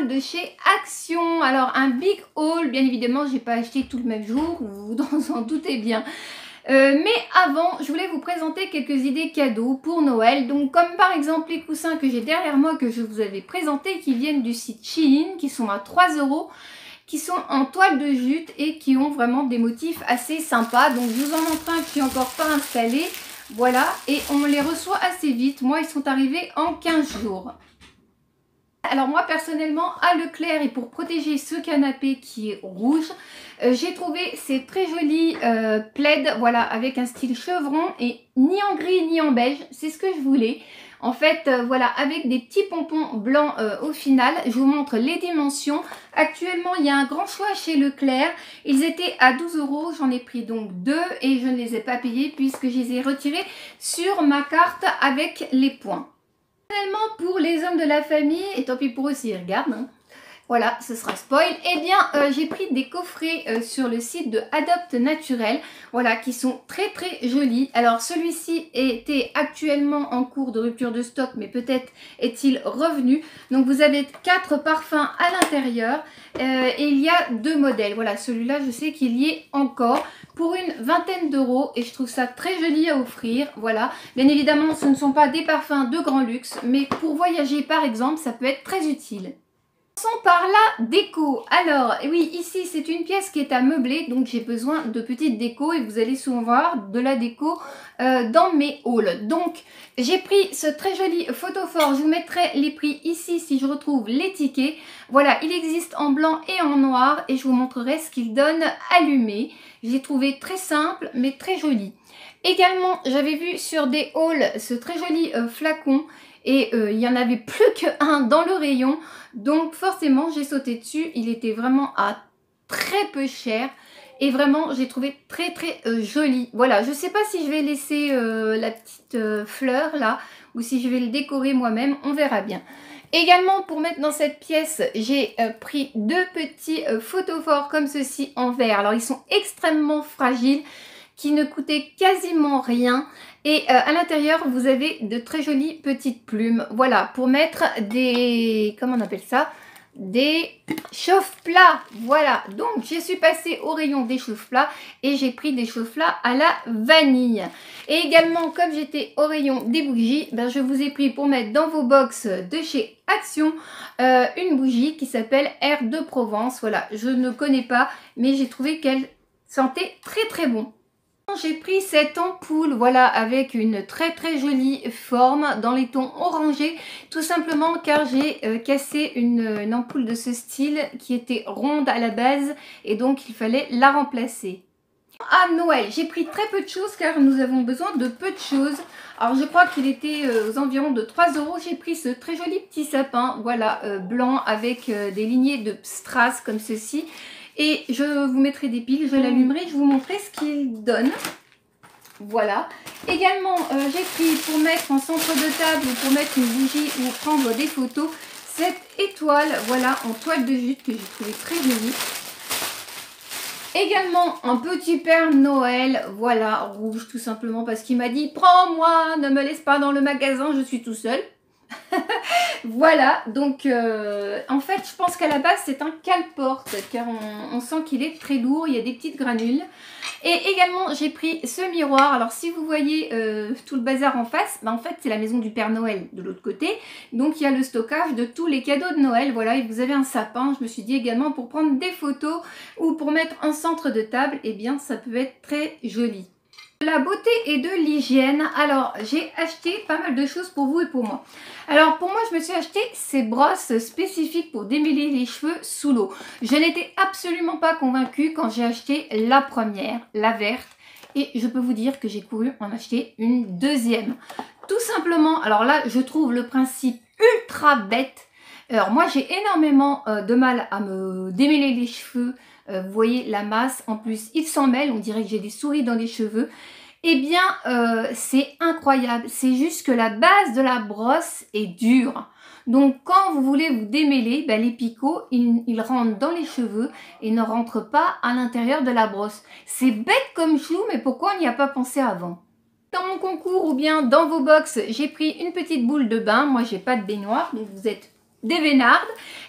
de chez Action. Alors un big haul, bien évidemment, j'ai pas acheté tout le même jour, vous vous en doutez bien. Mais avant, je voulais vous présenter quelques idées cadeaux pour Noël. Donc comme par exemple les coussins que j'ai derrière moi que je vous avais présentés, qui viennent du site Shein, qui sont à 3 €, qui sont en toile de jute et qui ont vraiment des motifs assez sympas. Donc je vous en montre un qui n'est encore pas installé. Voilà, et on les reçoit assez vite. Moi, ils sont arrivés en 15 jours. Alors moi personnellement à Leclerc, et pour protéger ce canapé qui est rouge, j'ai trouvé ces très jolis plaids, voilà, avec un style chevron et ni en gris ni en beige, c'est ce que je voulais. En fait, voilà, avec des petits pompons blancs au final. Je vous montre les dimensions. Actuellement, il y a un grand choix chez Leclerc. Ils étaient à 12 €. J'en ai pris donc 2 et je ne les ai pas payés puisque je les ai retirés sur ma carte avec les points. Finalement, pour les hommes de la famille, et tant pis pour eux s'ils regardent, hein. Voilà, ce sera spoil. Eh bien, j'ai pris des coffrets sur le site de Adopt Naturel, voilà, qui sont très très jolis. Alors, celui-ci était actuellement en cours de rupture de stock, mais peut-être est-il revenu. Donc, vous avez 4 parfums à l'intérieur et il y a 2 modèles. Voilà, celui-là, je sais qu'il y est encore pour une vingtaine d'euros et je trouve ça très joli à offrir. Voilà, bien évidemment, ce ne sont pas des parfums de grand luxe, mais pour voyager, par exemple, ça peut être très utile. Commençons par la déco. Alors oui, ici c'est une pièce qui est à meubler, donc j'ai besoin de petites décos et vous allez souvent voir de la déco dans mes hauls. Donc j'ai pris ce très joli photophore, je vous mettrai les prix ici si je retrouve les tickets. Voilà, il existe en blanc et en noir et je vous montrerai ce qu'il donne allumé. Je l'ai trouvé très simple mais très joli. Également, j'avais vu sur des hauls ce très joli flacon. Et il n'y en avait plus qu'un dans le rayon. Donc forcément, j'ai sauté dessus. Il était vraiment à très peu cher. Et vraiment, j'ai trouvé très très joli. Voilà, je ne sais pas si je vais laisser la petite fleur là. Ou si je vais le décorer moi-même. On verra bien. Également, pour mettre dans cette pièce, j'ai pris 2 petits photophores comme ceci en verre. Alors, ils sont extrêmement fragiles, qui ne coûtaient quasiment rien. Et à l'intérieur, vous avez de très jolies petites plumes. Voilà, pour mettre des... comment on appelle ça? Des chauffe-plats. Voilà, donc je suis passée au rayon des chauffe-plats et j'ai pris des chauffe-plats à la vanille. Et également, comme j'étais au rayon des bougies, ben, je vous ai pris pour mettre dans vos box de chez Action une bougie qui s'appelle Air de Provence. Voilà, je ne connais pas, mais j'ai trouvé qu'elle sentait très très bon. J'ai pris cette ampoule, voilà, avec une très très jolie forme dans les tons orangés, tout simplement car j'ai cassé une ampoule de ce style qui était ronde à la base et donc il fallait la remplacer. À Noël, j'ai pris très peu de choses car nous avons besoin de peu de choses. Alors je crois qu'il était aux environs de 3 €. J'ai pris ce très joli petit sapin, voilà, blanc avec des lignées de strass comme ceci. Et je vous mettrai des piles, je l'allumerai, je vous montrerai ce qu'il donne. Voilà. Également, j'ai pris pour mettre en centre de table ou pour mettre une bougie ou prendre des photos, cette étoile, voilà, en toile de jute que j'ai trouvé très jolie. Également, un petit Père Noël, voilà, rouge tout simplement parce qu'il m'a dit « Prends-moi, ne me laisse pas dans le magasin, je suis tout seul ». Voilà, donc en fait je pense qu'à la base c'est un cale-porte car on sent qu'il est très lourd, il y a des petites granules. Et également j'ai pris ce miroir. Alors si vous voyez tout le bazar en face, en fait c'est la maison du Père Noël de l'autre côté. Donc il y a le stockage de tous les cadeaux de Noël, voilà, et vous avez un sapin. Je me suis dit également pour prendre des photos ou pour mettre un centre de table, eh bien ça peut être très joli. La beauté et de l'hygiène. Alors j'ai acheté pas mal de choses pour vous et pour moi. Alors pour moi je me suis acheté ces brosses spécifiques pour démêler les cheveux sous l'eau. Je n'étais absolument pas convaincue quand j'ai acheté la première, la verte. Et je peux vous dire que j'ai couru en acheter une deuxième. Tout simplement, alors là je trouve le principe ultra bête. Alors moi j'ai énormément de mal à me démêler les cheveux. Vous voyez la masse, en plus il s'en mêle, on dirait que j'ai des souris dans les cheveux. Eh bien c'est incroyable, c'est juste que la base de la brosse est dure. Donc quand vous voulez vous démêler, ben, les picots ils rentrent dans les cheveux et ne rentrent pas à l'intérieur de la brosse. C'est bête comme chou, mais pourquoi on n'y a pas pensé avant? Dans mon concours ou bien dans vos box, j'ai pris une petite boule de bain. Moi j'ai pas de baignoire, donc vous êtes des Vénardes.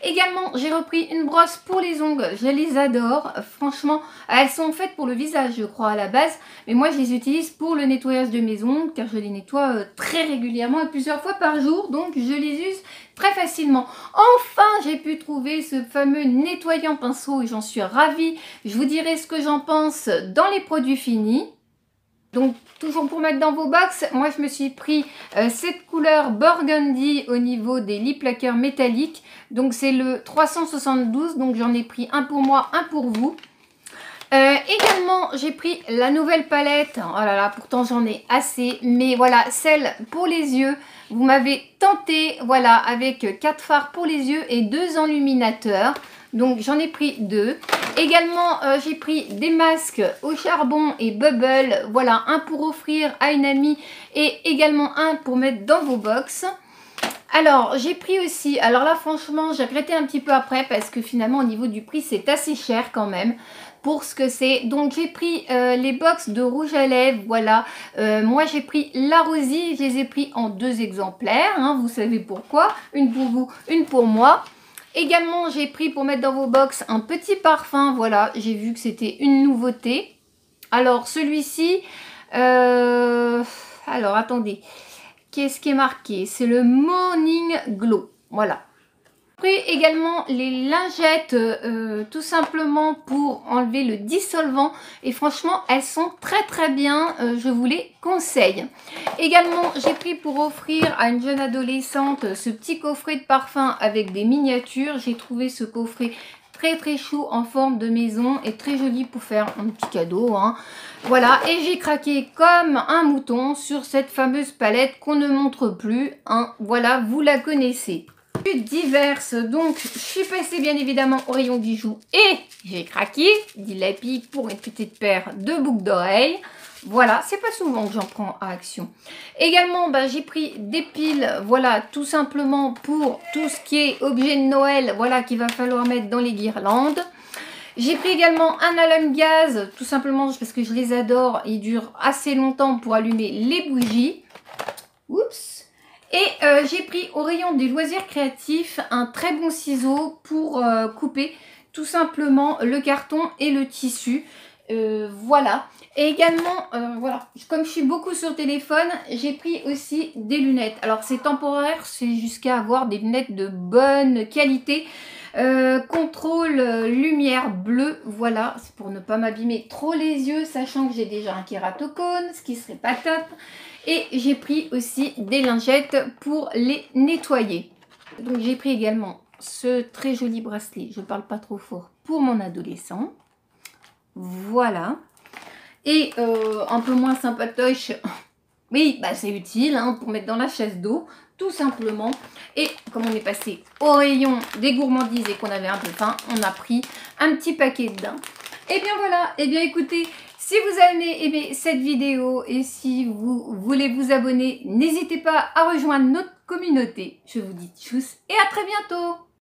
Également, j'ai repris une brosse pour les ongles, je les adore. Franchement, elles sont faites pour le visage, je crois, à la base. Mais moi, je les utilise pour le nettoyage de mes ongles, car je les nettoie très régulièrement et plusieurs fois par jour. Donc, je les use très facilement. Enfin, j'ai pu trouver ce fameux nettoyant pinceau et j'en suis ravie. Je vous dirai ce que j'en pense dans les produits finis. Donc, toujours pour mettre dans vos box, moi je me suis pris cette couleur burgundy au niveau des lip lacquers métalliques. Donc, c'est le 372, donc j'en ai pris un pour moi, un pour vous. Également, j'ai pris la nouvelle palette. Oh là là, pourtant j'en ai assez. Mais voilà, celle pour les yeux. Vous m'avez tenté, voilà, avec 4 fards pour les yeux et 2 enluminateurs. Donc, j'en ai pris 2. Également, j'ai pris des masques au charbon et bubble. Voilà, un pour offrir à une amie et également un pour mettre dans vos box. Alors, j'ai pris aussi, alors là, franchement, j'ai regretté un petit peu après parce que finalement, au niveau du prix, c'est assez cher quand même pour ce que c'est. Donc, j'ai pris les box de rouge à lèvres, voilà. Moi, j'ai pris la Rosie, je les ai pris en 2 exemplaires, hein, vous savez pourquoi. Une pour vous, une pour moi. Également, j'ai pris pour mettre dans vos box un petit parfum, voilà. J'ai vu que c'était une nouveauté. Alors, celui-ci, alors, attendez. Qu'est-ce qui est marqué? C'est le Morning Glow. Voilà. J'ai pris également les lingettes tout simplement pour enlever le dissolvant. Et franchement, elles sont très bien. Je vous les conseille. Également, j'ai pris pour offrir à une jeune adolescente ce petit coffret de parfum avec des miniatures. J'ai trouvé ce coffret très chou en forme de maison et très joli pour faire un petit cadeau, hein. Voilà, et j'ai craqué comme un mouton sur cette fameuse palette qu'on ne montre plus, hein. Voilà, vous la connaissez. Diverses, donc je suis passée bien évidemment au rayon bijoux et j'ai craqué Dilapi pour une petite paire de boucles d'oreilles. Voilà, c'est pas souvent que j'en prends à Action. Également, j'ai pris des piles, voilà, tout simplement pour tout ce qui est objet de Noël, voilà, qu'il va falloir mettre dans les guirlandes. J'ai pris également un allume-gaz, tout simplement parce que je les adore, ils durent assez longtemps pour allumer les bougies. Oups! Et j'ai pris au rayon des loisirs créatifs un très bon ciseau pour couper tout simplement le carton et le tissu. Voilà. Et également, voilà, comme je suis beaucoup sur téléphone, j'ai pris aussi des lunettes. Alors c'est temporaire, c'est jusqu'à avoir des lunettes de bonne qualité. Contrôle lumière bleue, voilà, c'est pour ne pas m'abîmer trop les yeux, sachant que j'ai déjà un kératocone, ce qui serait pas top. Et j'ai pris aussi des lingettes pour les nettoyer. Donc j'ai pris également ce très joli bracelet, je parle pas trop fort, pour mon adolescent. Voilà. Et un peu moins sympatoche, oui, c'est utile, hein, pour mettre dans la chaise d'eau, tout simplement. Et comme on est passé au rayon des gourmandises et qu'on avait un peu faim, on a pris un petit paquet dedans. Et bien voilà, et bien écoutez, si vous avez aimé cette vidéo et si vous voulez vous abonner, n'hésitez pas à rejoindre notre communauté. Je vous dis tchuss et à très bientôt.